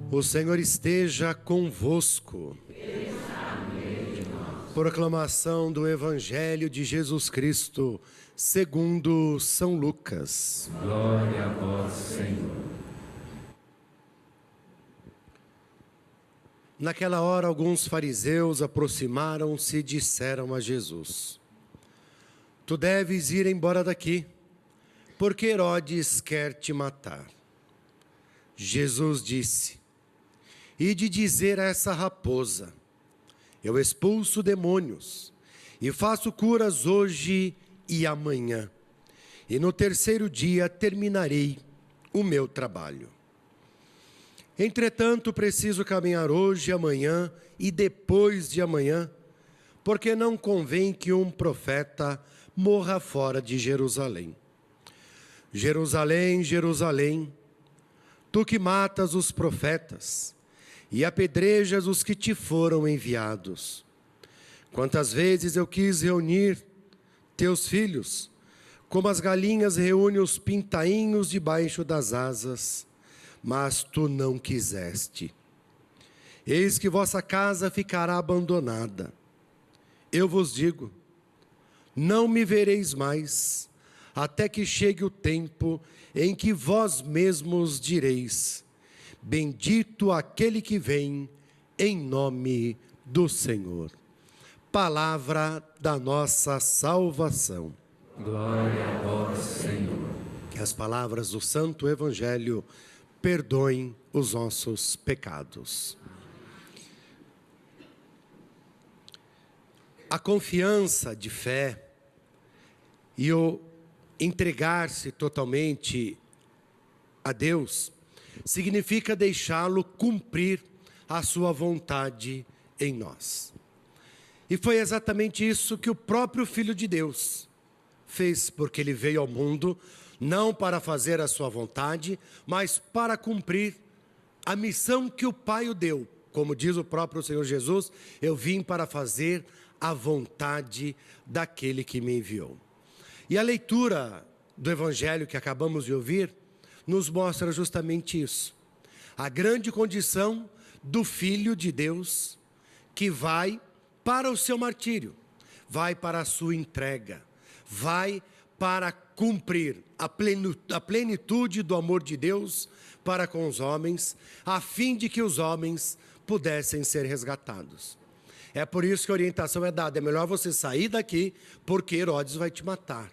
O Senhor esteja convosco. Proclamação do Evangelho de Jesus Cristo, segundo São Lucas. Glória a vós, Senhor. Naquela hora, alguns fariseus aproximaram-se e disseram a Jesus: Tu deves ir embora daqui, porque Herodes quer te matar. Jesus disse: Ide dizer a essa raposa: Eu expulso demônios e faço curas hoje e amanhã, e no terceiro dia terminarei o meu trabalho. Entretanto, preciso caminhar hoje, amanhã e depois de amanhã, porque não convém que um profeta morra fora de Jerusalém. Jerusalém, Jerusalém, tu que matas os profetas e apedrejas os que te foram enviados. Quantas vezes eu quis reunir teus filhos, como as galinhas reúnem os pintainhos debaixo das asas, mas tu não quiseste. Eis que vossa casa ficará abandonada. Eu vos digo, não me vereis mais, até que chegue o tempo em que vós mesmos direis: Bendito aquele que vem em nome do Senhor. Palavra da nossa salvação. Glória a vós, Senhor. Que as palavras do Santo Evangelho perdoem os nossos pecados. A confiança de fé e o entregar-se totalmente a Deus significa deixá-lo cumprir a sua vontade em nós. E foi exatamente isso que o próprio Filho de Deus fez, porque ele veio ao mundo não para fazer a sua vontade, mas para cumprir a missão que o Pai o deu. Como diz o próprio Senhor Jesus, eu vim para fazer a vontade daquele que me enviou. E a leitura do Evangelho que acabamos de ouvir nos mostra justamente isso. A grande condição do Filho de Deus que vai para o seu martírio, vai para a sua entrega, vai para cumprir a plenitude do amor de Deus para com os homens, a fim de que os homens pudessem ser resgatados. É por isso que a orientação é dada: é melhor você sair daqui, porque Herodes vai te matar.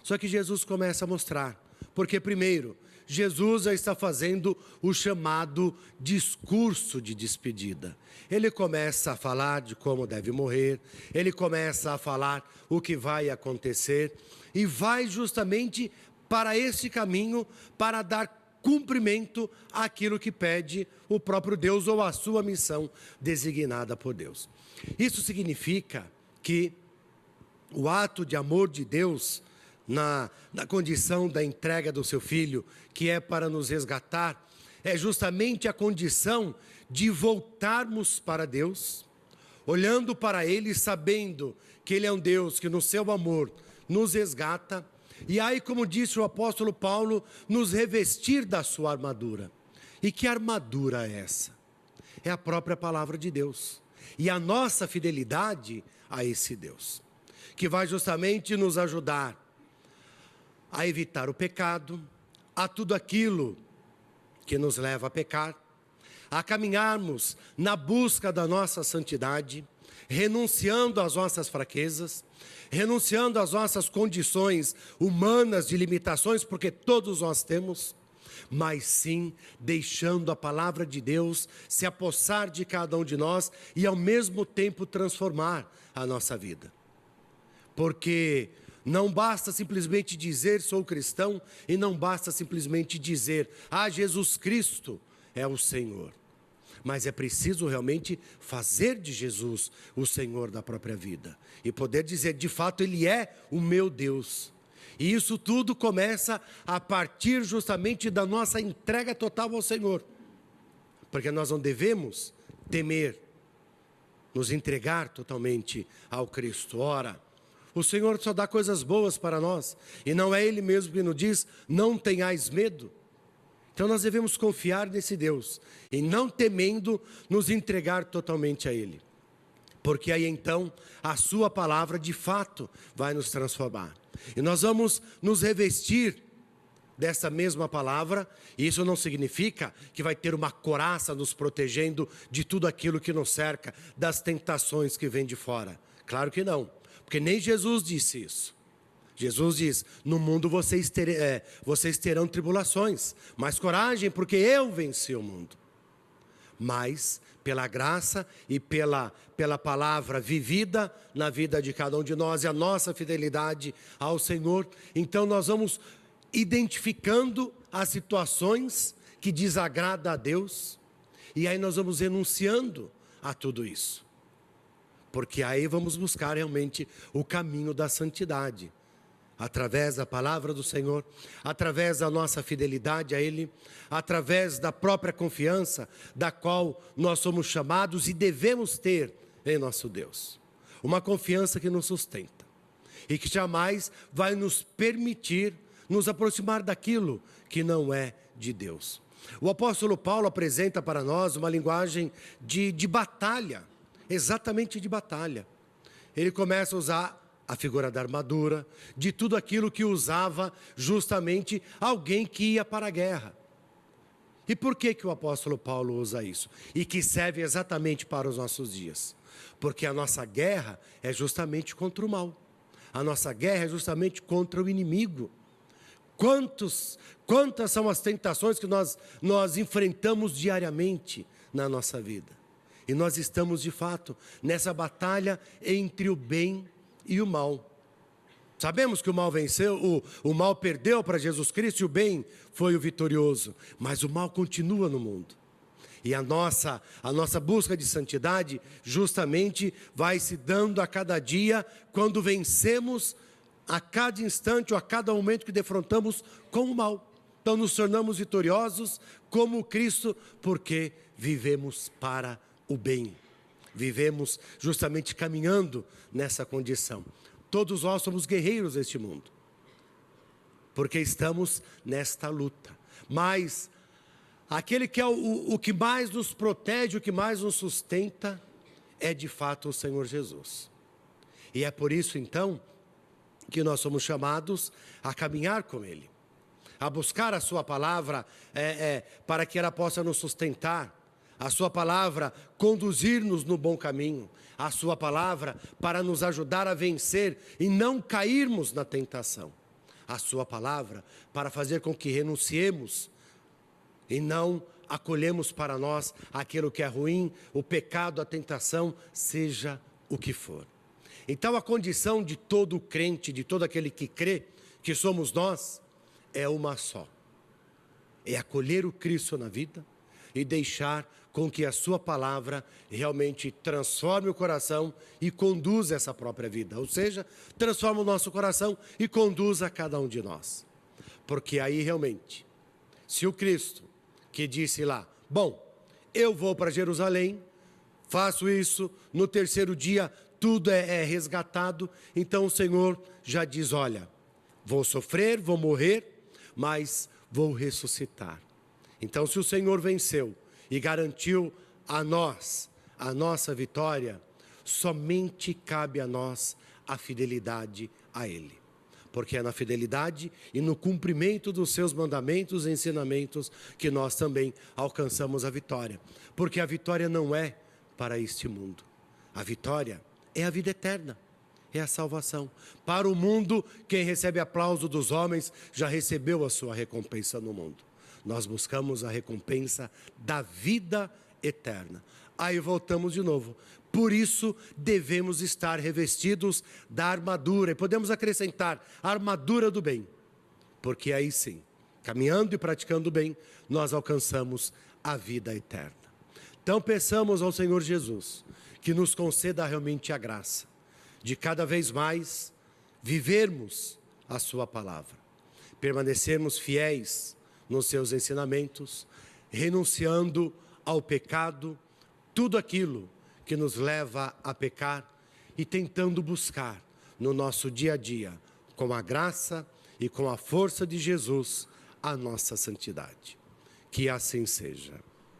Só que Jesus começa a mostrar, porque primeiro, Jesus já está fazendo o chamado discurso de despedida. Ele começa a falar de como deve morrer, ele começa a falar o que vai acontecer, e vai justamente para esse caminho, para dar cumprimento àquilo que pede o próprio Deus ou a sua missão designada por Deus. Isso significa que o ato de amor de Deus, na condição da entrega do seu Filho, que é para nos resgatar, é justamente a condição de voltarmos para Deus, olhando para Ele, sabendo que Ele é um Deus que no seu amor nos resgata, e aí, como disse o apóstolo Paulo, nos revestir da sua armadura. E que armadura é essa? É a própria palavra de Deus, e a nossa fidelidade a esse Deus, que vai justamente nos ajudar a evitar o pecado, a tudo aquilo que nos leva a pecar, a caminharmos na busca da nossa santidade, renunciando às nossas fraquezas, renunciando às nossas condições humanas de limitações, porque todos nós temos, mas sim deixando a palavra de Deus se apossar de cada um de nós e ao mesmo tempo transformar a nossa vida. Porque não basta simplesmente dizer sou cristão e não basta simplesmente dizer Jesus Cristo é o Senhor. Mas é preciso realmente fazer de Jesus o Senhor da própria vida e poder dizer, de fato, Ele é o meu Deus. E isso tudo começa a partir justamente da nossa entrega total ao Senhor, porque nós não devemos temer nos entregar totalmente ao Cristo. Ora, o Senhor só dá coisas boas para nós, e não é Ele mesmo que nos diz, não tenhais medo. Então nós devemos confiar nesse Deus e não temendo nos entregar totalmente a Ele. Porque aí então a sua palavra de fato vai nos transformar. E nós vamos nos revestir dessa mesma palavra, e isso não significa que vai ter uma couraça nos protegendo de tudo aquilo que nos cerca, das tentações que vêm de fora. Claro que não, porque nem Jesus disse isso. Jesus diz, no mundo vocês terão tribulações, mas coragem, porque eu venci o mundo. Mas, pela graça e pela palavra vivida na vida de cada um de nós e a nossa fidelidade ao Senhor, então nós vamos identificando as situações que desagradam a Deus, e aí nós vamos renunciando a tudo isso. Porque aí vamos buscar realmente o caminho da santidade. Através da palavra do Senhor, através da nossa fidelidade a Ele, através da própria confiança da qual nós somos chamados e devemos ter em nosso Deus. Uma confiança que nos sustenta e que jamais vai nos permitir nos aproximar daquilo que não é de Deus. O apóstolo Paulo apresenta para nós uma linguagem de batalha, exatamente de batalha. Ele começa a usar a figura da armadura, de tudo aquilo que usava justamente alguém que ia para a guerra. E por que o apóstolo Paulo usa isso? E que serve exatamente para os nossos dias? Porque a nossa guerra é justamente contra o mal. A nossa guerra é justamente contra o inimigo. Quantas são as tentações que nós enfrentamos diariamente na nossa vida? E nós estamos de fato nessa batalha entre o bem e o mal. Sabemos que o mal venceu, o mal perdeu para Jesus Cristo e o bem foi o vitorioso. Mas o mal continua no mundo. E a nossa busca de santidade justamente vai se dando a cada dia quando vencemos a cada instante ou a cada momento que defrontamos com o mal. Então nos tornamos vitoriosos como Cristo, porque vivemos para o bem. Vivemos justamente caminhando nessa condição. Todos nós somos guerreiros deste mundo, porque estamos nesta luta. Mas aquele que é o que mais nos protege, o que mais nos sustenta, é de fato o Senhor Jesus. E é por isso então que nós somos chamados a caminhar com Ele, a buscar a sua palavra para que ela possa nos sustentar, a sua palavra conduzir-nos no bom caminho, a sua palavra para nos ajudar a vencer e não cairmos na tentação, a sua palavra para fazer com que renunciemos e não acolhemos para nós aquilo que é ruim, o pecado, a tentação, seja o que for. Então a condição de todo crente, de todo aquele que crê que somos nós, é uma só. É acolher o Cristo na vida e deixar com que a sua palavra realmente transforme o coração e conduza essa própria vida. Ou seja, transforma o nosso coração e conduza a cada um de nós. Porque aí realmente, se o Cristo que disse lá, bom, eu vou para Jerusalém, faço isso, no terceiro dia tudo é resgatado, então o Senhor já diz, olha, vou sofrer, vou morrer, mas vou ressuscitar. Então se o Senhor venceu e garantiu a nós a nossa vitória, somente cabe a nós a fidelidade a Ele. Porque é na fidelidade e no cumprimento dos seus mandamentos e ensinamentos que nós também alcançamos a vitória. Porque a vitória não é para este mundo. A vitória é a vida eterna, é a salvação. Para o mundo, quem recebe aplauso dos homens já recebeu a sua recompensa no mundo. Nós buscamos a recompensa da vida eterna. Aí voltamos de novo. Por isso devemos estar revestidos da armadura. E podemos acrescentar a armadura do bem. Porque aí sim, caminhando e praticando o bem, nós alcançamos a vida eterna. Então peçamos ao Senhor Jesus que nos conceda realmente a graça de cada vez mais vivermos a sua palavra. Permanecermos fiéis nos seus ensinamentos, renunciando ao pecado, tudo aquilo que nos leva a pecar e tentando buscar no nosso dia a dia, com a graça e com a força de Jesus, a nossa santidade. Que assim seja.